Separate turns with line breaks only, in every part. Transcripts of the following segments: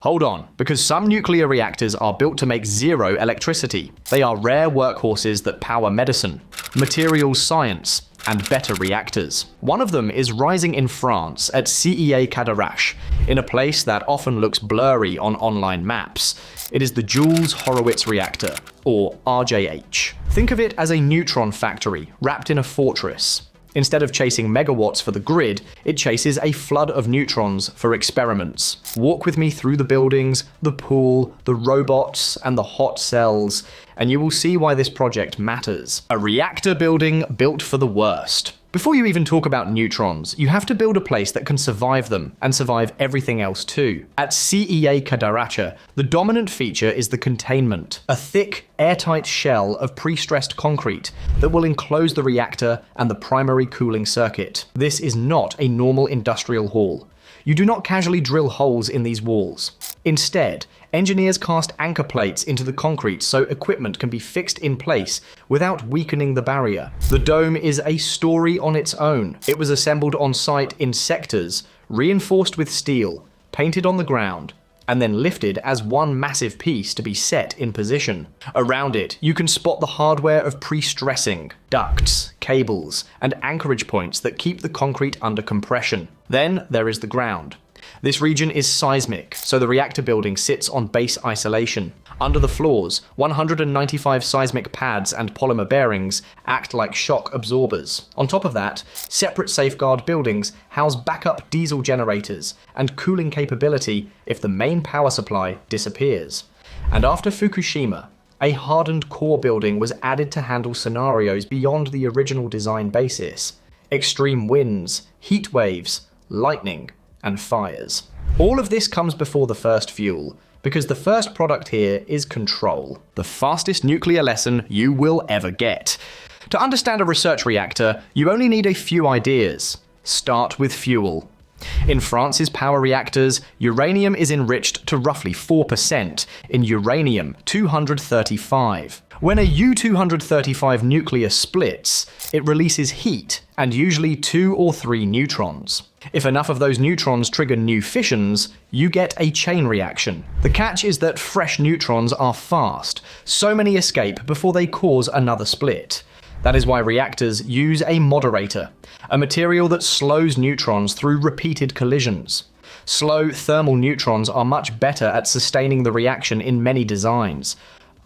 Hold on, because some nuclear reactors are built to make zero electricity. They are rare workhorses that power medicine, materials science, and better reactors. One of them is rising in France at CEA Cadarache, in a place that often looks blurry on online maps. It is the Jules Horowitz Reactor, or RJH. Think of it as a neutron factory wrapped in a fortress. Instead of chasing megawatts for the grid, it chases a flood of neutrons for experiments. Walk with me through the buildings, the pool, the robots, and the hot cells, and you will see why this project matters. A reactor building built for the worst. Before you even talk about neutrons, you have to build a place that can survive them, and survive everything else too. At CEA Cadarache, the dominant feature is the containment, a thick, airtight shell of pre-stressed concrete that will enclose the reactor and the primary cooling circuit. This is not a normal industrial hall. You do not casually drill holes in these walls. Instead, engineers cast anchor plates into the concrete so equipment can be fixed in place without weakening the barrier. The dome is a story on its own. It was assembled on site in sectors, reinforced with steel, painted on the ground, and then lifted as one massive piece to be set in position. Around it, you can spot the hardware of pre-stressing, ducts, cables, and anchorage points that keep the concrete under compression. Then there is the ground. This region is seismic, so the reactor building sits on base isolation. Under the floors, 195 seismic pads and polymer bearings act like shock absorbers. On top of that, separate safeguard buildings house backup diesel generators and cooling capability if the main power supply disappears. And after Fukushima, a hardened core building was added to handle scenarios beyond the original design basis. Extreme winds, heat waves, lightning, and fires. All of this comes before the first fuel, because the first product here is control. The fastest nuclear lesson you will ever get. To understand a research reactor, you only need a few ideas. Start with fuel. In France's power reactors, uranium is enriched to roughly 4%, in uranium-235. When a U-235 nucleus splits, it releases heat, and usually 2 or 3 neutrons. If enough of those neutrons trigger new fissions, you get a chain reaction. The catch is that fresh neutrons are fast, so many escape before they cause another split. That is why reactors use a moderator, a material that slows neutrons through repeated collisions. Slow thermal neutrons are much better at sustaining the reaction in many designs.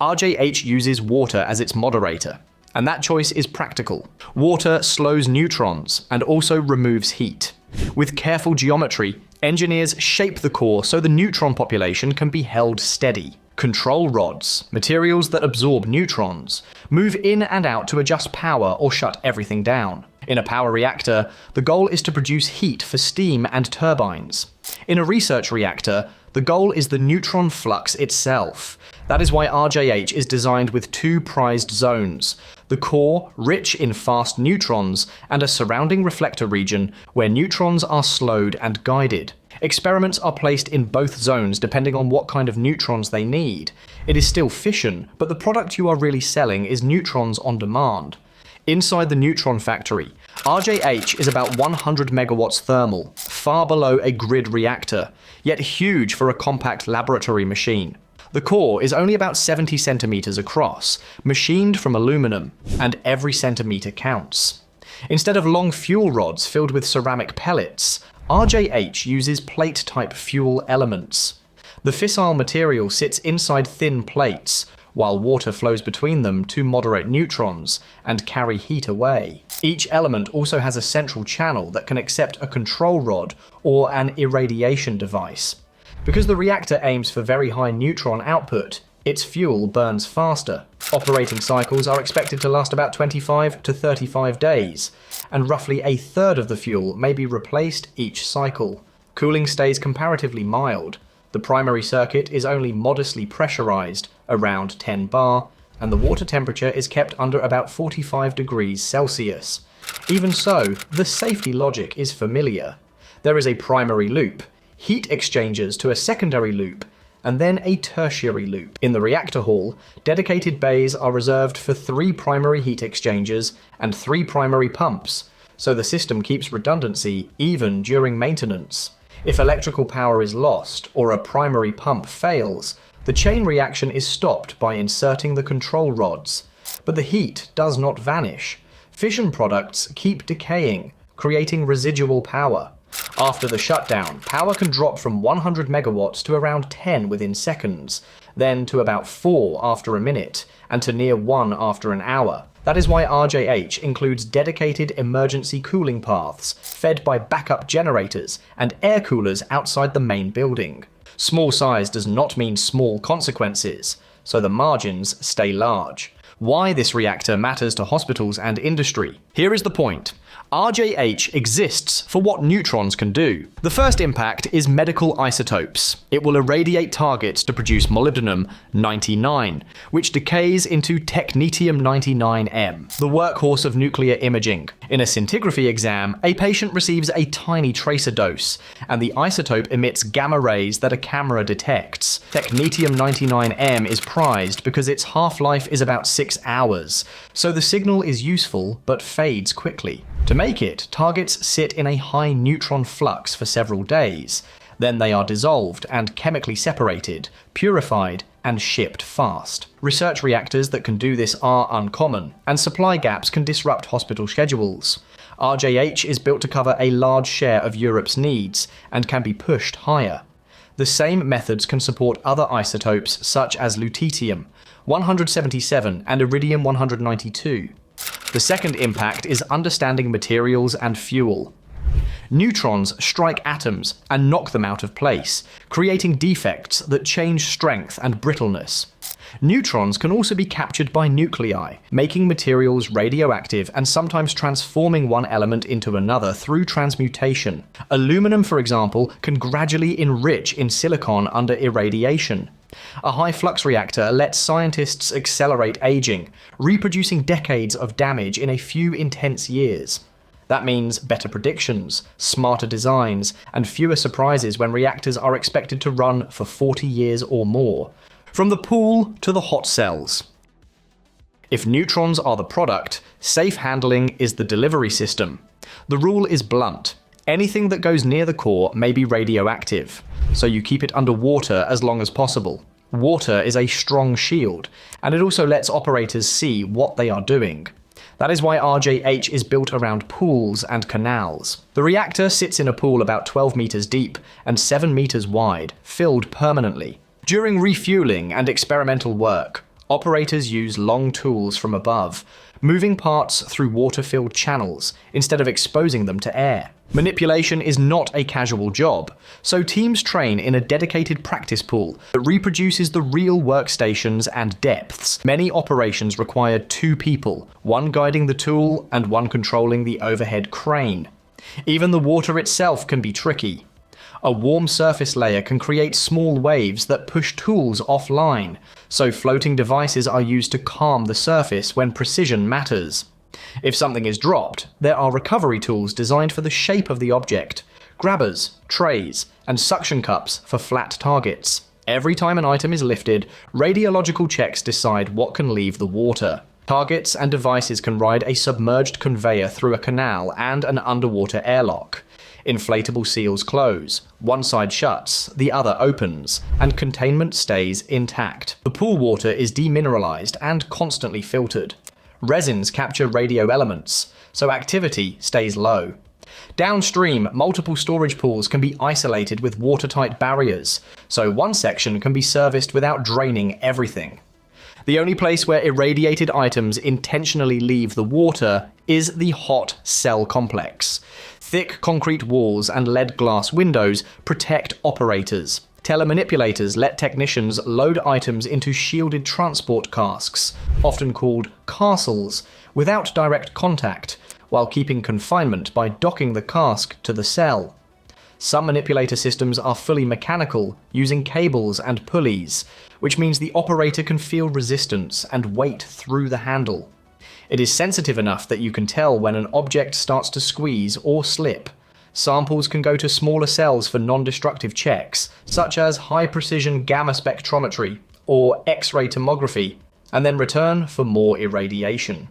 RJH uses water as its moderator, and that choice is practical. Water slows neutrons and also removes heat. With careful geometry, engineers shape the core so the neutron population can be held steady. Control rods, materials that absorb neutrons, move in and out to adjust power or shut everything down. In a power reactor, the goal is to produce heat for steam and turbines. In a research reactor, the goal is the neutron flux itself. That is why RJH is designed with 2 prized zones: the core, rich in fast neutrons, and a surrounding reflector region where neutrons are slowed and guided. Experiments are placed in both zones depending on what kind of neutrons they need. It is still fission, but the product you are really selling is neutrons on demand. Inside the neutron factory, RJH is about 100 megawatts thermal, far below a grid reactor, yet huge for a compact laboratory machine. The core is only about 70 centimeters across, machined from aluminum, and every centimeter counts. Instead of long fuel rods filled with ceramic pellets, RJH uses plate-type fuel elements. The fissile material sits inside thin plates, while water flows between them to moderate neutrons and carry heat away. Each element also has a central channel that can accept a control rod or an irradiation device. Because the reactor aims for very high neutron output, its fuel burns faster. Operating cycles are expected to last about 25 to 35 days, and roughly a third of the fuel may be replaced each cycle. Cooling stays comparatively mild. The primary circuit is only modestly pressurized, around 10 bar, and the water temperature is kept under about 45 degrees Celsius. Even so, the safety logic is familiar. There is a primary loop, heat exchangers to a secondary loop, and then a tertiary loop. In the reactor hall, dedicated bays are reserved for 3 primary heat exchangers and 3 primary pumps, so the system keeps redundancy even during maintenance. If electrical power is lost or a primary pump fails, the chain reaction is stopped by inserting the control rods. But the heat does not vanish. Fission products keep decaying, creating residual power. After the shutdown, power can drop from 100 megawatts to around 10 within seconds, then to about 4 after a minute, and to near 1 after an hour. That is why RJH includes dedicated emergency cooling paths, fed by backup generators and air coolers outside the main building. Small size does not mean small consequences, so the margins stay large. Why this reactor matters to hospitals and industry. Here is the point. RJH exists for what neutrons can do. The first impact is medical isotopes. It will irradiate targets to produce molybdenum-99, which decays into technetium-99m, the workhorse of nuclear imaging. In a scintigraphy exam, a patient receives a tiny tracer dose, and the isotope emits gamma rays that a camera detects. Technetium-99m is prized because its half-life is about 6 hours, so the signal is useful but fades quickly. To make it, targets sit in a high neutron flux for several days. Then they are dissolved and chemically separated, purified, and shipped fast. Research reactors that can do this are uncommon, and supply gaps can disrupt hospital schedules. RJH is built to cover a large share of Europe's needs, and can be pushed higher. The same methods can support other isotopes such as lutetium-177 and iridium-192. The second impact is understanding materials and fuel. Neutrons strike atoms and knock them out of place, creating defects that change strength and brittleness. Neutrons can also be captured by nuclei, making materials radioactive and sometimes transforming one element into another through transmutation. Aluminum, for example, can gradually enrich in silicon under irradiation. A high-flux reactor lets scientists accelerate aging, reproducing decades of damage in a few intense years. That means better predictions, smarter designs, and fewer surprises when reactors are expected to run for 40 years or more. From the pool to the hot cells. If neutrons are the product, safe handling is the delivery system. The rule is blunt. Anything that goes near the core may be radioactive, so you keep it underwater as long as possible. Water is a strong shield, and it also lets operators see what they are doing. That is why RJH is built around pools and canals. The reactor sits in a pool about 12 meters deep and 7 meters wide, filled permanently. During refueling and experimental work, operators use long tools from above, moving parts through water-filled channels instead of exposing them to air. Manipulation is not a casual job, so teams train in a dedicated practice pool that reproduces the real workstations and depths. Many operations require 2 people, one guiding the tool and one controlling the overhead crane. Even the water itself can be tricky. A warm surface layer can create small waves that push tools offline, so floating devices are used to calm the surface when precision matters. If something is dropped, there are recovery tools designed for the shape of the object, grabbers, trays, and suction cups for flat targets. Every time an item is lifted, radiological checks decide what can leave the water. Targets and devices can ride a submerged conveyor through a canal and an underwater airlock. Inflatable seals close, one side shuts, the other opens, and containment stays intact. The pool water is demineralized and constantly filtered. Resins capture radio elements, so activity stays low. Downstream, multiple storage pools can be isolated with watertight barriers, so one section can be serviced without draining everything. The only place where irradiated items intentionally leave the water is the hot cell complex. Thick concrete walls and lead glass windows protect operators. Telemanipulators let technicians load items into shielded transport casks, often called castles, without direct contact, while keeping confinement by docking the cask to the cell. Some manipulator systems are fully mechanical, using cables and pulleys, which means the operator can feel resistance and weight through the handle. It is sensitive enough that you can tell when an object starts to squeeze or slip. Samples can go to smaller cells for non-destructive checks, such as high-precision gamma spectrometry or X-ray tomography, and then return for more irradiation.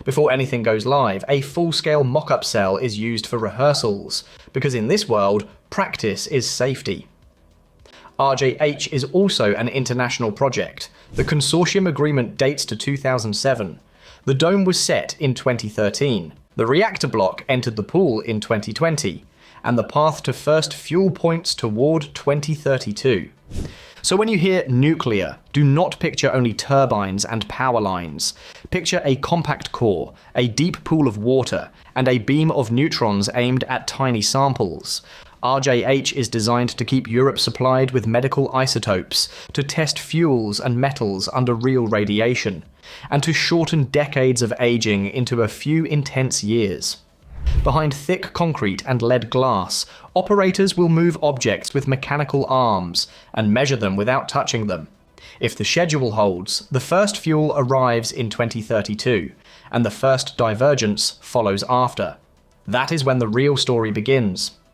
Before anything goes live, a full-scale mock-up cell is used for rehearsals, because in this world, practice is safety. RJH is also an international project. The consortium agreement dates to 2007. The dome was set in 2013. The reactor block entered the pool in 2020, and the path to first fuel points toward 2032. So when you hear nuclear, do not picture only turbines and power lines. Picture a compact core, a deep pool of water, and a beam of neutrons aimed at tiny samples. RJH is designed to keep Europe supplied with medical isotopes, to test fuels and metals under real radiation, and to shorten decades of aging into a few intense years. Behind thick concrete and lead glass, operators will move objects with mechanical arms and measure them without touching them. If the schedule holds, the first fuel arrives in 2032, and the first divergence follows after. That is when the real story begins.